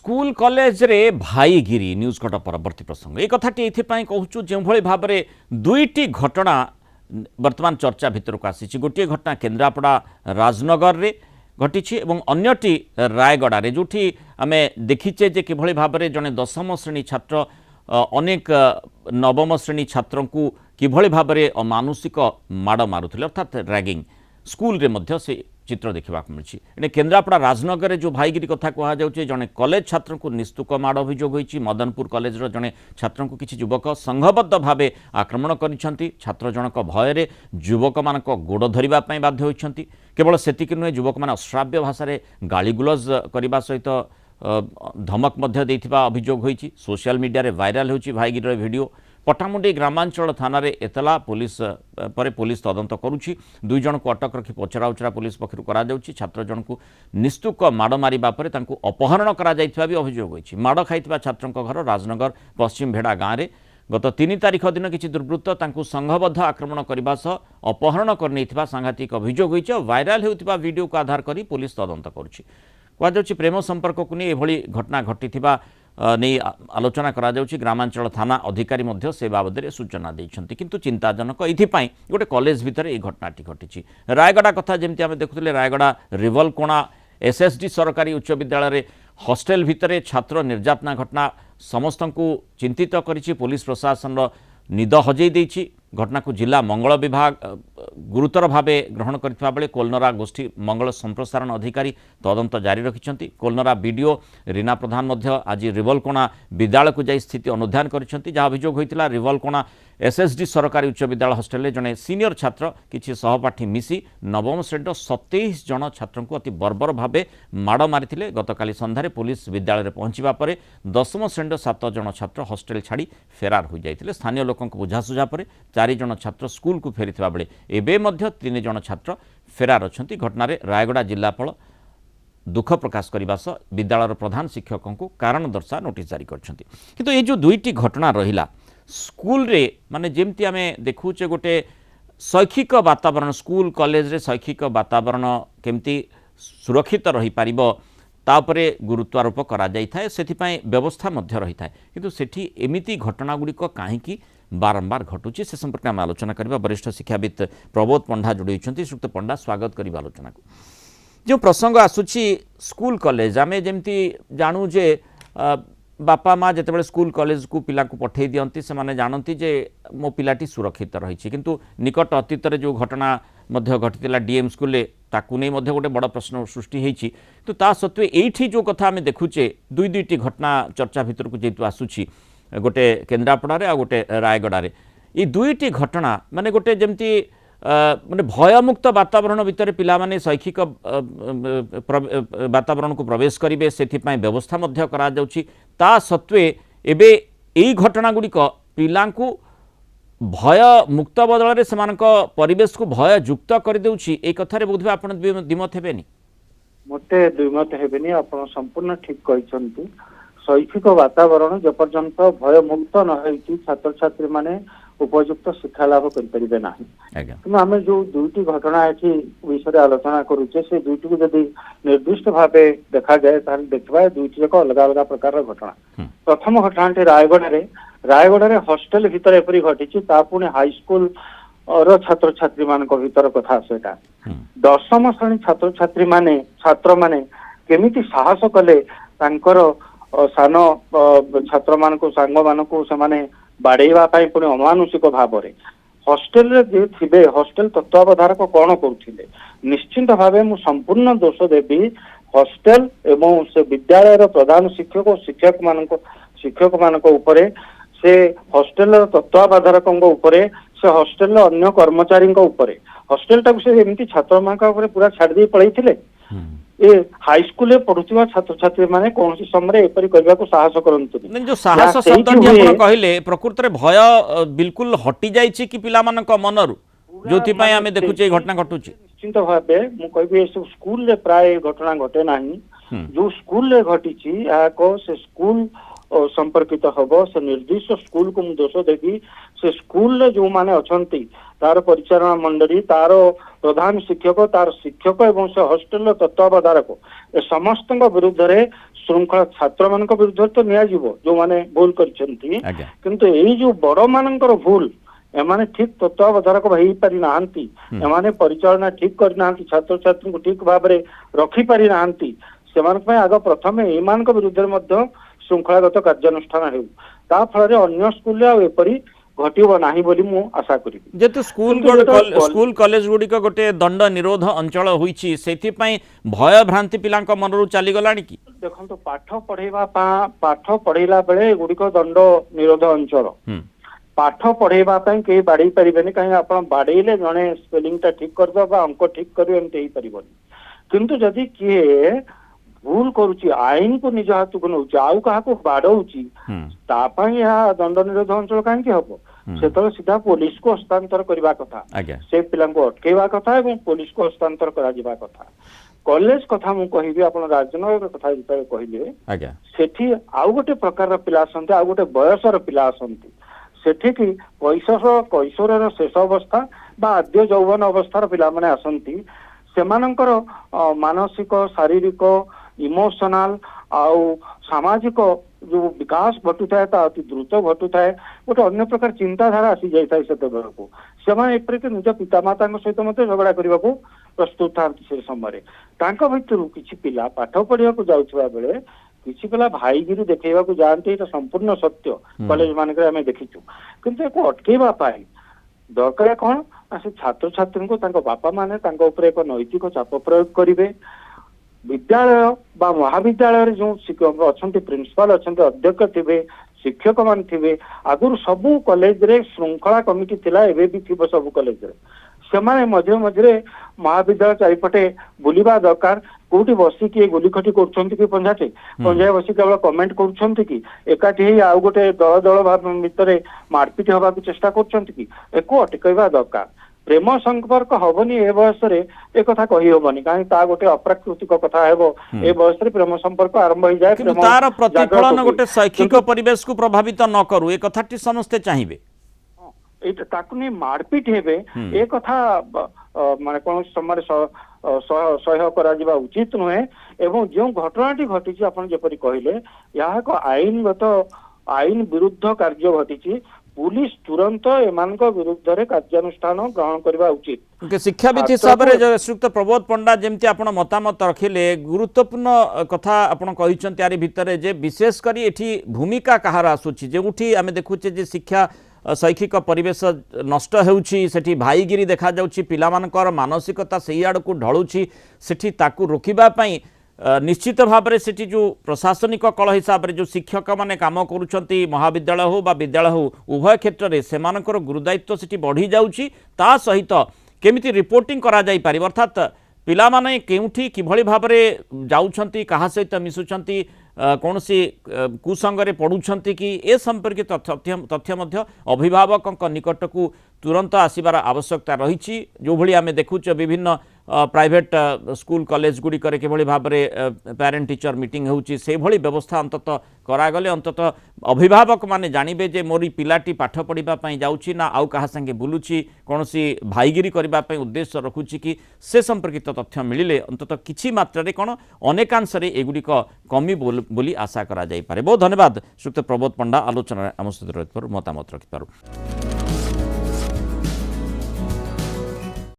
School college रे भाईगिरी news cut परवर्ती प्रसंग एक कथाटी ये कहूँ जो भाव में दुईटी घटना वर्तमान चर्चा भितर को आसी गोटे घटना केन्द्रापड़ा राजनगर रे घटी अन्यटी रायगड़ा जो आम देखीचे जे किभली भाव में जड़े दशम श्रेणी छात्र अनेक नवम श्रेणी छात्र को किभली भाव में अमानुषिक माड़ मारुले अर्थात रैगिंग स्कूल रे मध्य से चित्र देखा मिली एने केन्द्रापड़ा राजनगर जो भाईगिरी कथा कहुचे जड़े कॉलेज छात्र को निस्तुक माड़ अभियोग होती मदनपुर कॉलेज जड़े छात्र को किसी युवक संघबद्ध भाव आक्रमण करछंती छात्र जनक भय युवक मान गोड़ धरने बाध्य होती केवल सेतिक नुहे युवक मैंने अश्राव्य भाषा गालीगुलज करने सहित धमक अभियोग होती सोशल मीडिया रे वायरल होची भाईगिरी वीडियो पटामुंडी ग्रामांचल थाना एतला पुलिस पर पुलिस तदंत करुछि दुई जन को अटक रखी पचराउचरा पुलिस पक्षरु करा जाउछि छात्र जन को निस्तुक माड़ मारिबा परे तांको अपहरण करा जाइथिबा भी अभियोग होइछि माड़ खाइथिबा छात्रक घर राजनगर पश्चिम भेड़ा गाँव में गत 3 तारिख दिन किसी दुर्वृत्त तांको संघबद्ध आक्रमण करने सह अपहरण कर सांघातिक अभियोग होइछि वायरल हेउथिबा वीडियो को आधार करी पुलिस तदंत करुछि कहुछि प्रेम संपर्क को नहीं एभली घटना घटिथिबा नहीं आलोचना करा जाउछि ग्रामांचल थाना अधिकारी मध्य से बाबद सूचना देइछन्ति किंतु चिंताजनक एथिपाई गोटे कॉलेज भितर ये घटनाटी घटी रायगड़ा कथा जमती आम देखुले रायगड़ा रिवलकोणा एसएसडी सरकारी उच्च विद्यालय हॉस्टेल भितर छात्र निर्यातना घटना समस्त को चिंतित करिछि पुलिस प्रशासन निद हजई देइछि घटना को जिला मंगल विभाग गुरुतर भाव ग्रहण करथिबा बेले कोलनरा गोष्ठी मंगल संप्रसारण अधिकारी तदंत जारी रखिछन्ति कोलनरा बीडीओ रीना प्रधान मध्य आज रिवलकोणा विद्यालय को जाई स्थिति अनुध्यान करिछन्ति जहाँ अभियोग होइतिला रिवलकोणा एसएसडी सरकारी उच्च विद्यालय हॉस्टेल जड़े सीनियर छात्र किसी सहपाठी मिसी नवम श्रेणी 27 जन छात्र को अति बर्बर भाव माड़ मारी गतकाली संध्यारे पुलिस विद्यालय पहुंचवा पर दशम श्रेणी 7 जन छात्र हॉस्टेल छाड़ी फेरार हो जाते स्थानीय लोकों बुझासुझा पर 4 जन छात्र स्कूल को फेरी बेले एबे मध्य 3 जन छात्र फेरार अच्छा घटना रायगड़ा जिलापाल दुख प्रकाश करने सह विद्यालय प्रधान शिक्षकों को कारण दर्शा नोटिस जारी करछन्ति किंतु ये जो दुईटी घटना रहिला स्कूल रे माने जेमती आमे देखुचे गोटे शैक्षिक वातावरण स्कूल कॉलेज रे शैक्षिक वातावरण केमती सुरक्षित रही पारिबो तापरे गुरुत्वारोप करा जाई थाए सेथिपाई व्यवस्था मध्य रही थाए किंतु सेठी एमिति घटना गुड़िक काहेकि बारंबार घटुची से संपर्क में आलोचना करबा वरिष्ठ शिक्षाविद प्रबोध पंडा जोड़ी होइछन्ति श्रीयुक्त पंडा स्वागत करिबा आलोचना को जो प्रसंग आसुची स्कूल कॉलेज आमे जेमती जानू जे बापा माँ जिते स्कूल कॉलेज को पिला को पठे दियंती से माने जानती जे मो पिलाटी सुरक्षित रही किंतु निकट अतीत जो घटना मध्य घटी डीएम स्कूल ताकू नहीं मध्य गोटे बड़ प्रश्न सृष्टि होती तो ता सत्वे एठी जो कथा आम देखुचे दुईटी घटना चर्चा भितर को जेतु आसुची गोटे केन्द्रापड़ा आ गोटे रायगड़ा ये दुईटी घटना माने गोटे जमती माने भयमुक्त वातावरण भितर पिला माने शैक्षिक वातावरण को प्रवेश करेंगे से व्यवस्था मध्य करा जाउछि ता सत्वे एबे एई घटना गुड़िक पिला भय मुक्त बदल से परिवेश को भय युक्त कर देउछि ए कथारे बोधबे आपण द्विमत हेबेनी मते द्विमत हेबेनी आपण संपूर्ण ठीक कहिसंती शैक्षिक वातावरण जपर्यंत भय मुक्त न होइछि छात्र छात्री माने उपयुक्त शिक्षा लाभ करें ना कि आम जो दुईटी घटना ये विषय आलोचना करुचे से दुईटी को जब निर्दिष्ट भाव देखा जाए देखा दुईटी जाक अलग अलग प्रकार घटना प्रथम घटना रायगड़ा हॉस्टेल भितर एपरी घटी पुणी हाईस्कूल छात्र छात्री मान भीतर कथा सेटा दशम श्रेणी छात्र छात्री माने छात्र माने केमिति साहस कले सान छात्र मान को सांग मान को से बाड़ेवा पुणी अमानुषिक भाव हॉस्टेल रे थे हॉस्टेल तत्वावधारक कौन करुले निश्चिंत भाव मु संपूर्ण दोष देवी हॉस्टेल एवं से विद्यालय प्रधान शिक्षक और शिक्षक मान से हॉस्टेल तत्वावधारक से हॉस्टेल अन्य कर्मचारी हॉस्टेल टाक से एमती छात्र मान पूरा छाड़ दे पलैथिले ए हाईस्कूल पढ़ुवा छात्र छात्री माने कौन समय एपरी करने को साहस करंतु जो साहस शब्द आपण कहले प्रकृत रे भय बिल्कुल हटि जाइछि कि पिला मानक मनरु जोथि पय आमे देखुचे घटना घटुछि निश्चित भाबे मु कहबे स्कूल रे प्राय घटना घटे नाही जो स्कूल रे घटिछि आ को से स्कूल संपर्कित हबो से निर्दिष्ट स्कूल को मु दोष देबी से स्कूल रे जो माने अछंती तार परिचालन मंडली तार प्रधान शिक्षक तार शिक्षक एवं से हॉस्टेल तत्वावधारक ए समस्त विरुद्ध रे ଶୃଙ୍ଖଳା ଛାତ୍ର ମାନଙ୍କ ବିରୁଦ୍ଧରେ ତ ନିଆଯିବ ଯୋଉମାନେ ଭୁଲ କରିଛନ୍ତି, ଆଜ୍ଞା କିନ୍ତୁ ଏଇ ଯୋଉ ବଡ ମାନଙ୍କର ଭୁଲ ଏମାନେ ଠିକ ତତ୍ତ୍ୱାବଧାରକ ହେଇପାରି ନାହାନ୍ତି, ଏମାନେ ପରିଚାଳନା ଠିକ କରିନାହାନ୍ତି, ଛାତ୍ରଛାତ୍ରୀଙ୍କୁ ଠିକ ଭାବରେ ରଖିପାରି ନାହାନ୍ତି, ସେମାନଙ୍କ ପାଇଁ ଆଗ ପ୍ରଥମେ ଏମାନଙ୍କ ବିରୁଦ୍ଧରେ ମଧ୍ୟ ଶୃଙ୍ଖଳାଗତ କାର୍ଯ୍ୟାନୁଷ୍ଠାନ ହେଉ, ତା ଫଳରେ ଅନ୍ୟ ସ୍କୁଲରେ ଆଉ ଏପରି ଘଟିବ ନାହିଁ ବୋଲି ମୁଁ ଆଶା କରିବି। যেহেতু କିନ୍ତୁ ଯେତେବେଳେ স্কুল কলেজ গুড়িক গোটে দণ্ড নিরোধ অঞ্চল হয়েছি সেইপাই ভয় ভ্রান্তি পিলাঙ্ক মনরু চালিগলানি কি? ଦେଖନ୍ତୁ ପାଠ ପଢେଇଲା ବେଳେ ଏଗୁଡିକ ଦଣ୍ଡ ନିରୋଧ ଅଞ୍ଚଳ, ପାଠ ପଢେଇବା ପାଇଁ କେହି ବାଡେଇ ପାରିବେନି, କାହିଁକି ଆପଣ ବାଡେଇଲେ ଜଣେ ସ୍ପେଲିଂ ଟା ଠିକ କରିଦବ ବା ଅଙ୍କ ଠିକ କରିବ, ଏମିତି ହେଇପାରିବନି। କିନ୍ତୁ ଯଦି କିଏ ଭୁଲ କରୁଛି, ଆଇନକୁ ନିଜ ହାତକୁ ନଉଛି, ଆଉ କାହାକୁ ବାଡଉଛି, ତା ପାଇଁ ଏହା ଦଣ୍ଡ ନିରୋଧ ଅଞ୍ଚଳ କାହିଁକି ହବ? ସେତେବେଳେ ସିଧା ପୋଲିସକୁ ହସ୍ତାନ୍ତର କରିବା କଥା, ଆଜ୍ଞା ସେ ପିଲାଙ୍କୁ ଅଟକେଇବା କଥା ଏବଂ ପୋଲିସକୁ ହସ୍ତାନ୍ତର କରାଯିବା କଥା। କଲେଜ କଥା ମୁଁ କହିବି, ଆପଣ ରାଜନଗର କଥା ଯେତେବେଳେ କହିଲେ, ଆଜ୍ଞା ସେଠି ଆଉ ଗୋଟେ ପ୍ରକାରର ପିଲା ଆସନ୍ତି, ଆଉ ଗୋଟେ ବୟସର ପିଲା ଆସନ୍ତି। ସେଠିକି କୈଶୋରର ଶେଷ ଅବସ୍ଥା ବା ଆଦ୍ୟ ଯୌବନ ଅବସ୍ଥାର ପିଲାମାନେ ଆସନ୍ତି। ସେମାନଙ୍କର ମାନସିକ, ଶାରୀରିକ, ଇମୋସନାଲ ଆଉ ସାମାଜିକ ଯୋଉ ବିକାଶ ଘଟୁଥାଏ ତା ଅତି ଦ୍ରୁତ ଘଟୁଥାଏ, ଗୋଟେ ଅନ୍ୟ ପ୍ରକାର ଚିନ୍ତାଧାରା ଆସି ଯାଇଥାଏ ସେତେବେଳକୁ। ସେମାନେ ଏପରିକି ନିଜ ପିତାମାତାଙ୍କ ସହିତ ମଧ୍ୟ ଝଗଡା କରିବାକୁ ପ୍ରସ୍ତୁତ ଥାନ୍ତି। ସେ ସମୟରେ ତାଙ୍କ ଭିତରୁ କିଛି ପିଲା ପାଠ ପଢିବାକୁ ଯାଉଥିବା ବେଳେ କିଛି ପିଲା ଭାଇଗିରି ଦେଖେଇବାକୁ ଯାଆନ୍ତି, ଏଇଟା ସମ୍ପୂର୍ଣ୍ଣ ସତ୍ୟ, କଲେଜ ମାନଙ୍କରେ ଆମେ ଦେଖିଛୁ। କିନ୍ତୁ ଏହାକୁ ଅଟକେଇବା ପାଇଁ ଦରକାର କଣ ନା, ସେ ଛାତ୍ରଛାତ୍ରୀଙ୍କୁ ତାଙ୍କ ବାପା ମାନେ ତାଙ୍କ ଉପରେ ଏକ ନୈତିକ ଚାପ ପ୍ରୟୋଗ କରିବେ। ବିଦ୍ୟାଳୟ ବା ମହାବିଦ୍ୟାଳୟରେ ଯୋଉ ଶିକ୍ଷକ ଅଛନ୍ତି, ପ୍ରିନ୍ସିପାଲ ଅଛନ୍ତି, ଅଧ୍ୟକ୍ଷ ଥିବେ, ଶିକ୍ଷକ ମାନେ ଥିବେ, ଆଗରୁ ସବୁ କଲେଜରେ ଶୃଙ୍ଖଳା କମିଟି ଥିଲା, ଏବେ ବି ଥିବ ସବୁ କଲେଜରେ। ସେମାନେ ମଝିରେ ମଝିରେ ମହାବିଦ୍ୟାଳୟ ଚାରିପଟେ ବୁଲିବା ଦରକାର। କୋଉଠି ବସିକି ଗୁଲିଖଟି କରୁଛନ୍ତି କି ପଞ୍ଝାଏ ବସି କେବଳ କମେଣ୍ଟ କରୁଛନ୍ତି କି, ଏକାଠି ହେଇ ଆଉ ଗୋଟେ ଦଳ ଭିତରେ ମାରପିଟ ହବାକୁ ଚେଷ୍ଟା କରୁଛନ୍ତି କି, ଏକୁ ଅଟକେଇବା ଦରକାର। ପ୍ରେମ ସମ୍ପର୍କ ହବନି ଏ ବୟସରେ, ଏ କଥା କହିହବନି, କାହିଁକି ତା ଗୋଟେ ଅପ୍ରାକୃତିକ କଥା ହେବ। ଏ ବୟସରେ ପ୍ରେମ ସମ୍ପର୍କ ଆରମ୍ଭ ହେଇଯାଏ, কিন্তু ପ୍ରେମ তার প্রতিফলন ଜାଗ୍ରତ ହୁଏ। গোটে শৈক্ষিক କିନ୍ତୁ পরিবেশকু প্রভাবিত ন করু, এ কথাটি সমস্তে চাহিবে। এইটা তাକୁ ନେଇ ମାରପିଟ ହେବେ, ଏ କଥା ମାନେ କୌଣସି ସମୟରେ ସହ୍ୟ କରାଯିବା ଉଚିତ ନୁହେଁ। ଏବଂ ଯେଉଁ ଘଟଣାଟି ଘଟିଛି ଆପଣ ଯେପରି କହିଲେ, ଏହା ଏକ ଆଇନ ବିରୁଦ୍ଧ କାର୍ଯ୍ୟ ଘଟିଛି। ପୁଲିସ ତୁରନ୍ତ ଏମାନଙ୍କ ବିରୁଦ୍ଧରେ କାର୍ଯ୍ୟାନୁଷ୍ଠାନ ଗ୍ରହଣ କରିବା ଉଚିତ। শিক্ষাবিদ হিসাবে শ্রীযুক্ত প্রবোধ পণ্ডা যেমতি আপনার মতামত রখিলে, গুরুত্বপূর্ণ কথা আপনার কিন্তু আরি ভিতরে যে বিশেষ করে এটি ভূমিকা কাহার আসুচি, যেটি আমি দেখুছে যে শিক্ষা শৈক্ষিক পরিবেশ নষ্ট ହେଉଛି, সেটি ভাইগিরি দেখা যাচ্ছে, পিলামানଙ୍କର মানসিকতা সেই আড়କୁ ঢଳୁଛି, সেটি তাকে রোকিবা পাই নিশ্চিত ভাবে সেটি যে প্রশাসনিক কল হিসাবে যে শিক্ষক মানে কাম করছেন, মহাবিদ্যালয় হোক বা বিদ্যালয় হোক, উভয় ক্ষেত্রে সেমানଙ୍କର গুরুদায়িত্ব সেটি বড়ি যাচ্ছে। তা সহিত কেমিতি রিপোর্টিং করা যাই পারিব, অর্থাৎ পিলামানে কেউঠি কিভଳି ভাবে যাউছন্তি, কাহা সহিত মিশুছন্তি, কৌশি কুসঙ্গরে পড়ুছন্তি কি, এ সম্পর্কিত তথ্য মধ্য অভিভাবকଙ୍କ নিকটকু তুরন্ত আসিবার আবশ্যকতা রয়েছে। যেভাবে আমি দেখুছ বিভিন্ন প্রাইভেট স্কুল কলেজ গুড়িকরে কিভাবে ভাবে প্যারেন্ট টিচর মিটিং হচ্ছে, সেইভাবে ব্যবস্থা অন্তত କରାଗଲେ অন্তত অভিভাবক মানে জানিবে যে মোর পিলাটি পাঠ পড়া যাচ্ছি না আউ কাহা সাথে বুলুছি, কৌশি ভাইগিরি করা উদ্দেশ্য রখুছি কি, সে সম্পর্কিত তথ্য মিলিলে অন্তত কিছু মাত্রায় কোণ অনেকাংশে এগুড়িক কমি বলে আশা করা যাইপারে। বহু ধন্যবাদ শ্রীযুক্ত প্রবোধ পণ্ডা, আলোচনায় আম সহ রহিবার মতামত রখিপার।